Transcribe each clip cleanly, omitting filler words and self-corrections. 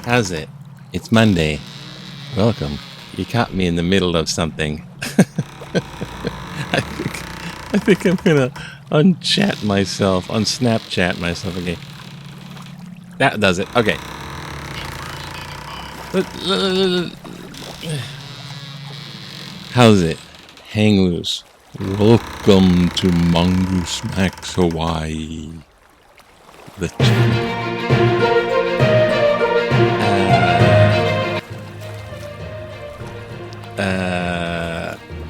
How's it? It's Monday. Welcome. You caught me in the middle of something. I think I'm gonna unchat myself, unsnapchat myself again. That does it. Okay. How's it? Hang loose. Welcome to Mongoose Max Hawaii. The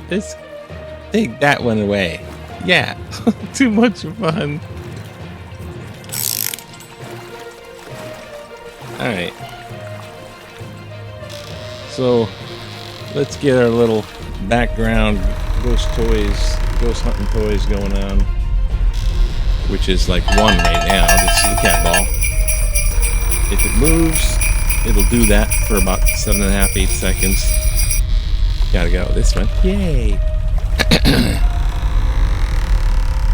let's take that one away. Yeah, too much fun. Alright. So, let's get our little background ghost hunting toys going on. Which is like one right now. This is the cat ball. If it moves, it'll do that for about 7.5, 8 seconds. Gotta go this one. Yay!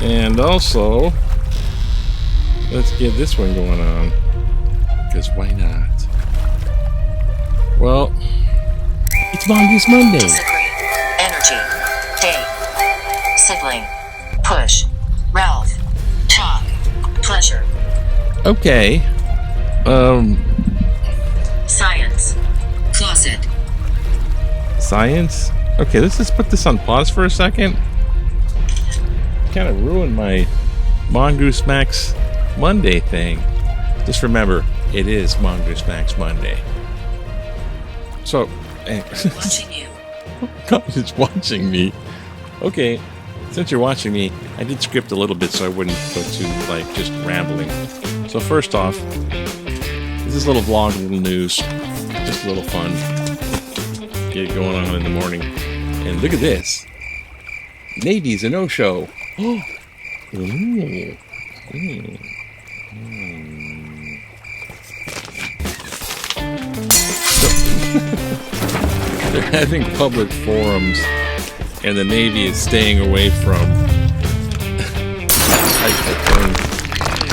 And also, let's get this one going on. Because why not? Well, it's Mongoose Monday. Disagree. Energy. Day. Sibling. Push. Ralph. Talk. Pleasure. Okay. Science. Closet. Science? Okay, let's just put this on pause for a second. Kind of ruined my Mongoose Max Monday thing. Just remember, it is Mongoose Max Monday. So, Watching you. God, it's watching me. Okay, since you're watching me, I did script a little bit so I wouldn't go too, like, just rambling. So first off, this is a little vlog, a little news, just a little fun. Get it going on in the morning. And look at this. Navy's a no-show. Oh. Ooh. Mm. So, they're having public forums, and the Navy is staying away from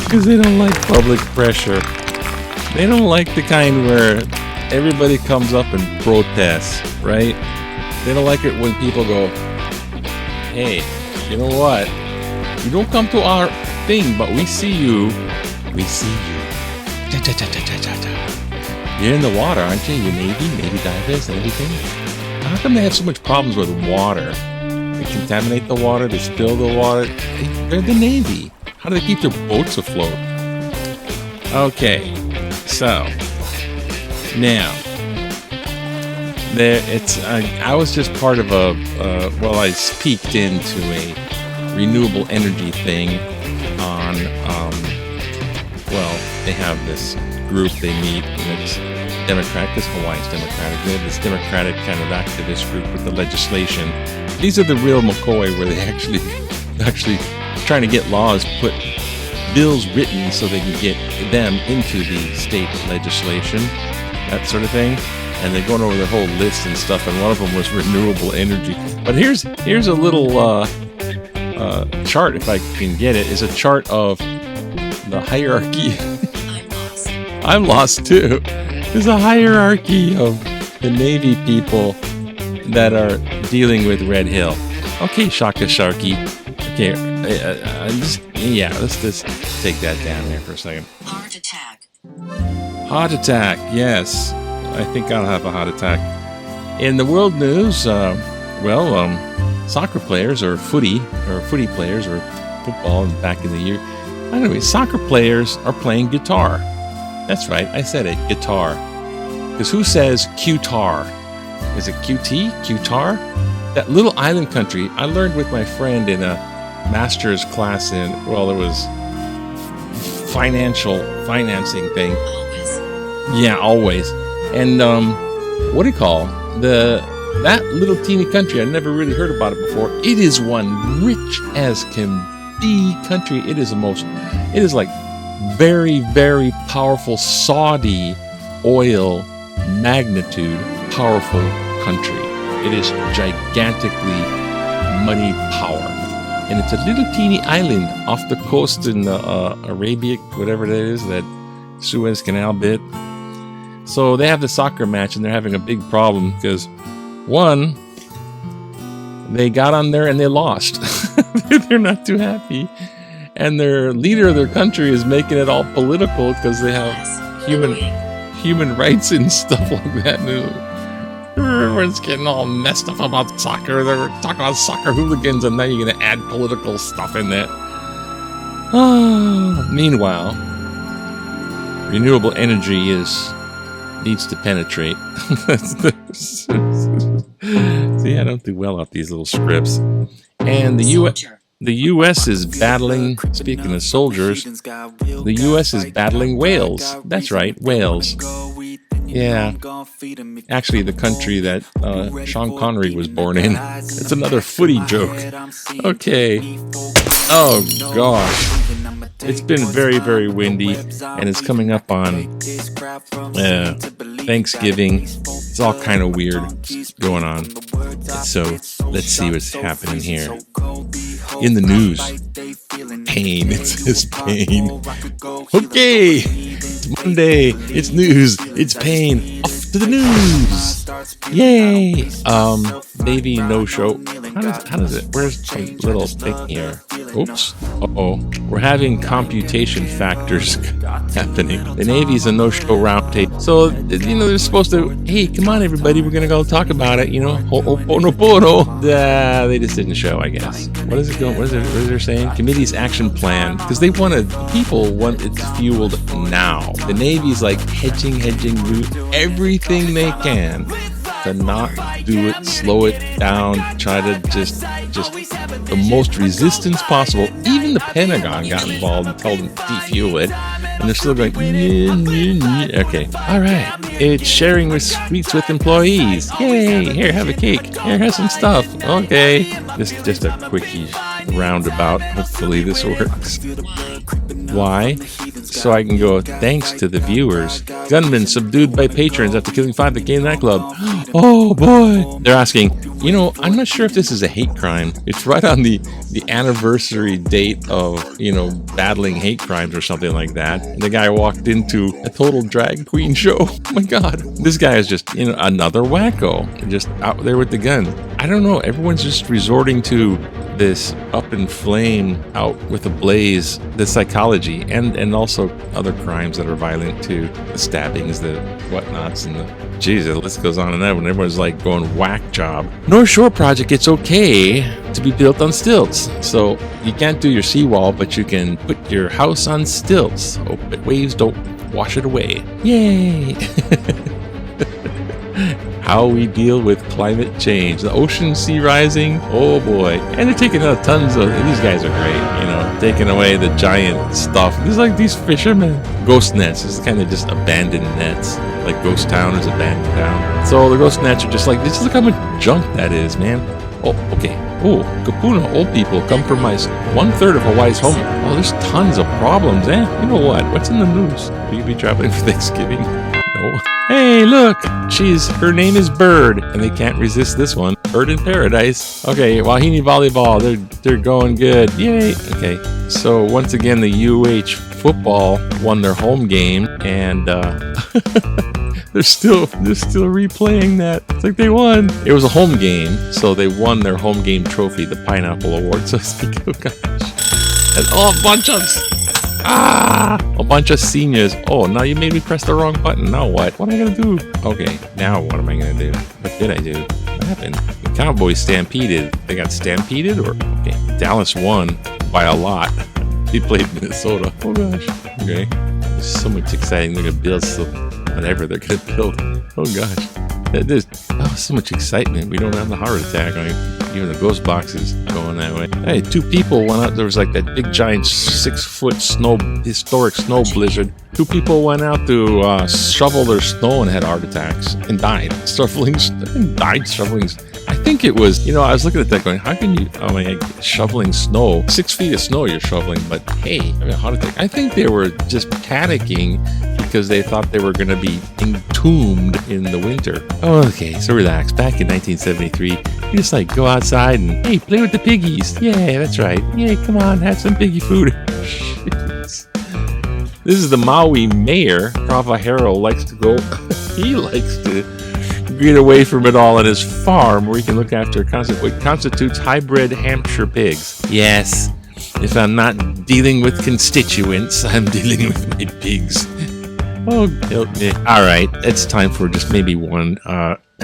because they don't like public pressure. They don't like the kind where everybody comes up and protests, right? They don't like it when people go, hey, you know what? You don't come to our thing, but we see you. We see you. You're in the water, aren't you? You're Navy divers and everything. How come they have so much problems with water? They contaminate the water, they spill the water. They're the Navy. How do they keep their boats afloat? Okay, so now I was just part of I peeked into a renewable energy thing on they have this group they meet, and it's Democratic, because Hawaii's Democratic. They have this Democratic kind of activist group with the legislation. These are the real McCoy, where they actually trying to get laws, put bills written so they can get them into the state legislation, that sort of thing. And they're going over their whole list and stuff, and one of them was renewable energy. But here's a little chart, if I can get it, is a chart of the hierarchy. I'm lost too. There's a hierarchy of the Navy people that are dealing with Red Hill. Okay, Shaka Sharky. Okay, let's just take that down there for a second. Heart attack. Heart attack, yes. I think I'll have a heart attack. In the world news, soccer players or footy players or football back in the year. Anyway, soccer players are playing guitar. That's right, I said it, guitar. Because who says Q-tar? Is it QT? Q-tar? That little island country, I learned with my friend in a master's class in, it was financing thing. Always. Yeah, always. And, that little teeny country, I never really heard about it before. It is one rich as can be country. It is like very, very powerful Saudi oil magnitude powerful country. It is gigantically money power. And it's a little teeny island off the coast in Arabia, whatever that is, that Suez Canal bit. So they have the soccer match and they're having a big problem because, one, they got on there and they lost. They're not too happy. And their leader of their country is making it all political because they have human rights and stuff like that. Everyone's getting all messed up about soccer. They're talking about soccer hooligans, and now you're going to add political stuff in there. Meanwhile, renewable energy needs to penetrate. See, I don't do well off these little scripts. And the U.S. is battling, speaking of soldiers, the U.S. is battling whales. That's right, whales. Yeah, actually the country that Sean Connery was born in. It's another footy joke. Okay. Oh, gosh. It's been very, very windy, and it's coming up on Thanksgiving. It's all kind of weird going on. So let's see what's happening here. In the news, pain. It says pain. Okay, it's Monday. It's news. It's pain. Off to the news. Yay. Maybe no show. How does it? Where's the little thing here? Oops. Uh-oh. We're having computation factors happening. The Navy's a no-show roundtable. So, they're supposed to, hey, come on, everybody, we're going to go talk about it, Ho'oponopono. They just didn't show, I guess. What is it saying? Committee's action plan. Because people want it fueled now. The Navy's like hedging, do everything they can to not do it, slow it down, try to just the most resistance possible. Even the Pentagon got involved and told them to defuel it, and they're still going, okay, all right, it's sharing with sweets with employees. Yay, here, have a cake. Here, have some stuff. Okay, just a quickie roundabout. Hopefully this works. Why? So I can go, thanks to the viewers. Gunmen subdued by patrons after killing 5 at gay nightclub. Oh boy. They're asking, I'm not sure if this is a hate crime. It's right on the anniversary date of, battling hate crimes or something like that. And the guy walked into a total drag queen show. Oh my God. This guy is just, another wacko. Just out there with the gun. I don't know. Everyone's just resorting to this up in flame, out with a blaze, the psychology, and also other crimes that are violent too. The stabbings, the whatnots, and the list goes on and on when everyone's like going whack job. North Shore project, it's okay to be built on stilts. So you can't do your seawall, but you can put your house on stilts. Hope that waves don't wash it away. Yay! How we deal with climate change. The ocean sea rising. Oh boy. And they're taking out tons of, these guys are great, taking away the giant stuff. There's like these fishermen. Ghost nets. It's kind of just abandoned nets. Like Ghost Town is abandoned town. So the ghost nets are just like, this is look how much junk that is, man. Oh, okay. Oh, Kapuna, old people compromise 1/3 of Hawaii's home. Oh, there's tons of problems, eh? You know what? What's in the news? Will you be traveling for Thanksgiving? No. Hey, look! Her name is Bird, and they can't resist this one. Bird in Paradise. Okay, Wahine Volleyball, they're going good. Yay! Okay, so once again, the UH football won their home game, and they're still replaying that. It's like they won. It was a home game, so they won their home game trophy, the Pineapple Award. So it's like, oh gosh, and a bunch of seniors. Oh, now you made me press the wrong button. Now what? What am I gonna do? Okay, now what am I gonna do? What did I do? What happened? The Cowboys stampeded. They got stampeded, or okay? Dallas won by a lot. He played Minnesota. Oh gosh. Okay. There's so much exciting. They're gonna build whatever they're gonna build. Oh gosh. There's so much excitement. We don't have the heart attack. Even the ghost box is going that way. Hey, 2 people went out. There was like that big giant 6-foot historic snow blizzard. 2 people went out to shovel their snow and had heart attacks and died. Shoveling. I think it was, I was looking at that going, how can you, shoveling snow, 6 feet of snow you're shoveling, but hey, having a heart attack. I think they were just panicking because they thought they were going to be entombed in the winter. Okay, so relax. Back in 1973, you just like go outside and, hey, play with the piggies. Yeah, that's right. Yeah, come on, have some piggy food. This is the Maui mayor. Prava Hero likes to go, he likes to get away from it all at his farm where he can look after what constitutes hybrid Hampshire pigs. Yes, if I'm not dealing with constituents, I'm dealing with my pigs. Oh, help me. All right, it's time for just maybe one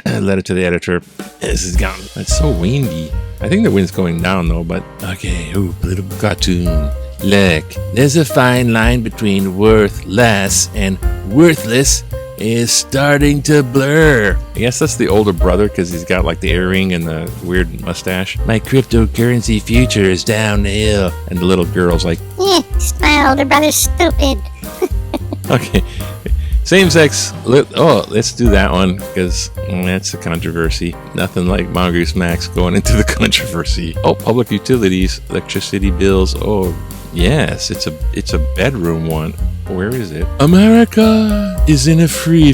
letter to the editor. This is gone. It's so windy. I think the wind's going down though, but okay. Ooh, political cartoon. Look, there's a fine line between worthless and worthless is starting to blur. I guess that's the older brother because he's got like the earring and the weird mustache. My cryptocurrency future is downhill. And the little girl's like, my older brother's stupid. Okay. Same-sex. Let's do that one because that's a controversy. Nothing like Mongoose Max going into the controversy. Oh, public utilities, electricity bills. Oh, yes, it's a bedroom one. Where is it? America is in a free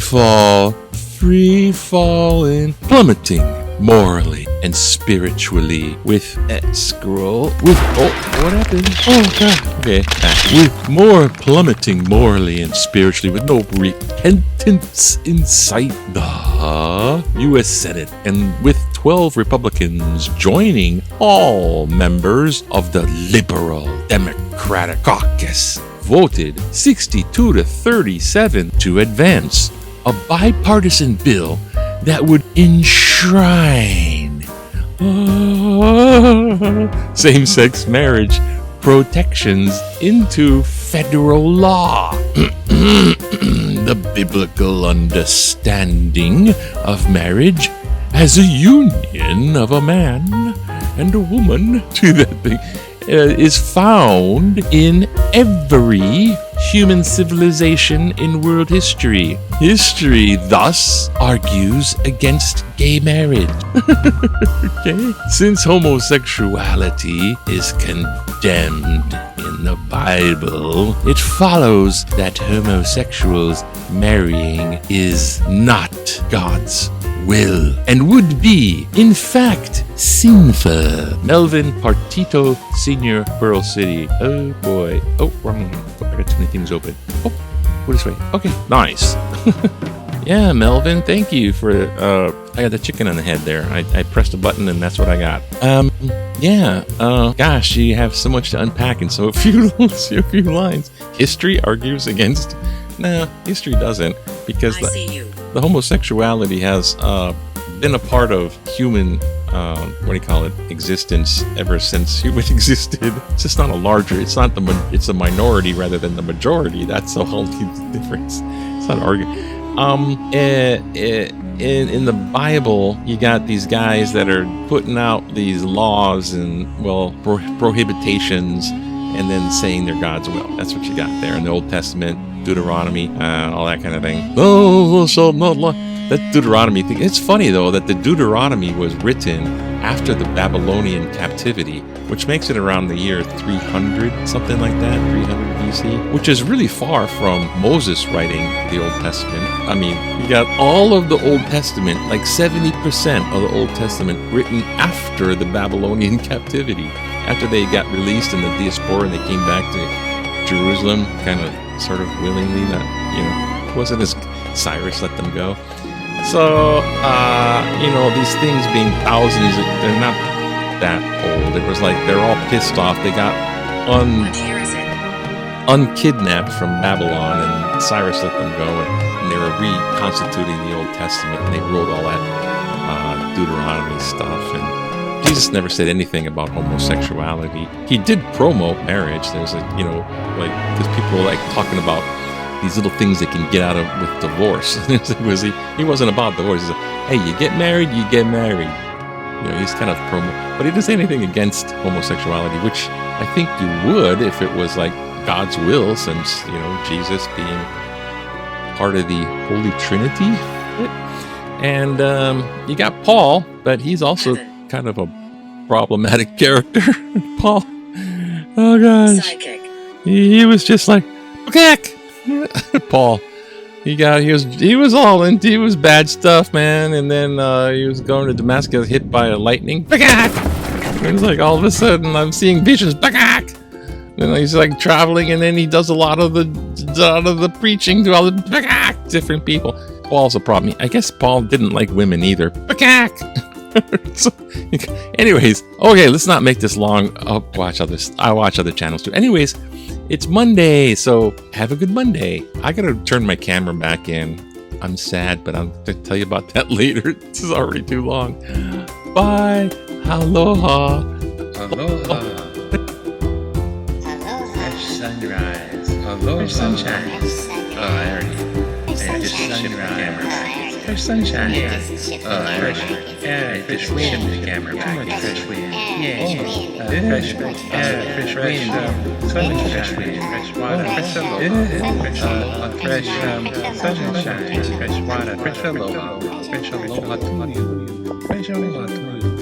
falling, plummeting morally and spiritually with scroll with what happened? Oh god. Okay, with more plummeting morally and spiritually with no repentance in sight. The U.S. Senate, and with 12 Republicans joining all members of the Liberal Democratic Caucus, voted 62 to 37 to advance a bipartisan bill that would enshrine same-sex marriage protections into federal law. The biblical understanding of marriage as a union of a man and a woman to that thing is found in every human civilization in world history. History thus argues against gay marriage. Okay? Since homosexuality is condemned in the Bible, it follows that homosexuals marrying is not God's will and would be, in fact, sinful. Melvin Partito Sr., Pearl City. Oh boy. Oh, wrong. I got too many things open. Oh, go this way. Okay, nice. Yeah, Melvin, thank you for, I got the chicken on the head there. I pressed a button and that's what I got. Gosh, you have so much to unpack in so few lines. History argues against, history doesn't, because the homosexuality has been a part of human existence ever since human existed. It's just not a larger, it's a minority rather than the majority. That's the whole difference. It's not arguing. In the Bible, you got these guys that are putting out these laws and, prohibitations and then saying they're God's will. That's what you got there in the Old Testament, Deuteronomy, all that kind of thing. Oh, so not that Deuteronomy thing. It's funny though that the Deuteronomy was written after the Babylonian captivity, which makes it around the year 300, something like that, 300 BC, which is really far from Moses writing the Old Testament. I mean, you got all of the Old Testament, like 70% of the Old Testament written after the Babylonian captivity, after they got released in the diaspora and they came back to Jerusalem, kind of, sort of willingly, it wasn't as Cyrus let them go. So, these things being thousands, they're not that old. It was like they're all pissed off. They got unkidnapped from Babylon, and Cyrus let them go, and they were reconstituting the Old Testament, and they wrote all that Deuteronomy stuff. And Jesus never said anything about homosexuality. He did promote marriage. There's because people were like talking about these little things they can get out of with divorce. He wasn't about divorce. He said, hey, you get married, you get married. He's kind of promo, but he doesn't say anything against homosexuality, which I think you would if it was like God's will, since, Jesus being part of the Holy Trinity. And you got Paul, but he's also kind of a problematic character. Paul. Oh gosh. Psychic. He was just like, okay. Paul. He was bad stuff, man. And then he was going to Damascus, hit by a lightning. It was like all of a sudden I'm seeing visions. And he's like traveling, and then he does a lot of the preaching to all the different people. Paul's a problem. I guess Paul didn't like women either. So, anyways, okay, let's not make this long. I watch other channels too. Anyways, it's Monday, so have a good Monday. I gotta turn my camera back in. I'm sad, but I'll tell you about that later. This is already too long. Bye. Aloha. Aloha. Fresh sunrise. Aloha. Fresh sunshine. Oh, I already. I just shifted the camera. Fresh sunshine. Yeah. Fresh wind in the camera. Too much fresh wind. Yeah. Fresh wind. Fresh wind. Fresh water. Fresh aloha. Fresh sunshine. Fresh water. Fresh aloha. Fresh aloha to you. Fresh aloha to you.